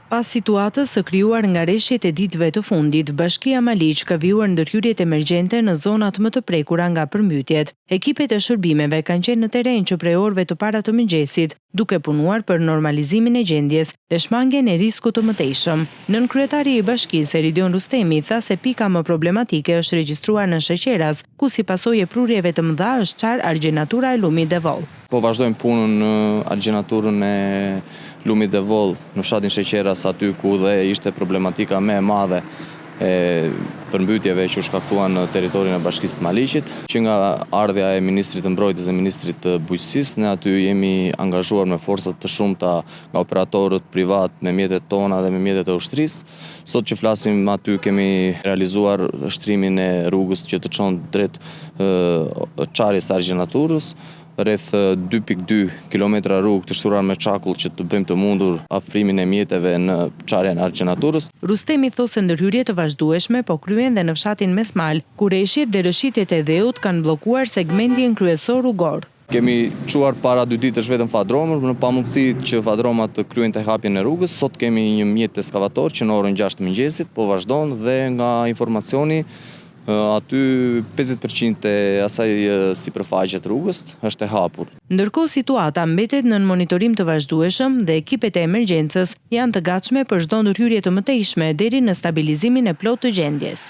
Pas situatës së krijuar nga rreshjet e ditëve të fundit, Bashkia Maliq ka vijuar ndërhyrjet emergjente në zonat më të prekura nga përmbytjet. Ekipet e shërbimeve kanë qenë në terren që prej orëve të para të mëngjesit, duke punuar për normalizimin e gjendjes dhe shmangjen e riskut të mëtejshëm. Nënkryetari i bashkisë, Eridion Rustemi, tha se pika më problematike është regjistruar në Sheqeras, ku si pasojë e prurjeve të mëdha është qarë argjenatura e lumit Devol. Po vazhdojmë punën në argjenaturën e lumit Devol në fshatin Sheqeras, aty ku dhe ishte problematika më e madhe e përmbytjeve që u shkaktuan në territorin e Bashkisë të Maliqit, që nga ardhja e Ministrit të Mbrojtjes dhe Ministrit të Bujqësisë, ne aty jemi angazhuar me forca të shumta nga operatorët privat, me mjetet tona dhe me mjetet e ushtrisë. Sot që flasim aty kemi realizuar shtrimin e rrugës që të çon drejt çarjes së argjenaturës, rreth 2.2 kilometra rrugë të shtuar me çakull që të bëjmë të mundur afrimin e mjeteve në çarjen e argjenaturës. Rustemi thosë se ndërhyrje të vazhdueshme po kryen dhe në fshatin Mesmal, ku rreshjet dhe rëshitjet e dheut kanë bllokuar segmentin kryesor rrugor. Kemi çuar para 2 ditësh vetëm fadromër, në pamundësi që fadromat të kryejnë hapjen e rrugës. Sot kemi një mjet eskavator që në orën 6 të mëngjesit po vazhdon dhe nga informacioni aty 50% e asaj sipërfaqe të rrugës është e hapur. Ndërkohë situata mbetet nën monitorim të vazhdueshëm dhe ekipet e emergjencës janë të gatshme për çdo ndërhyrje të mëtejshme deri në stabilizimin e plotë të gjendjes.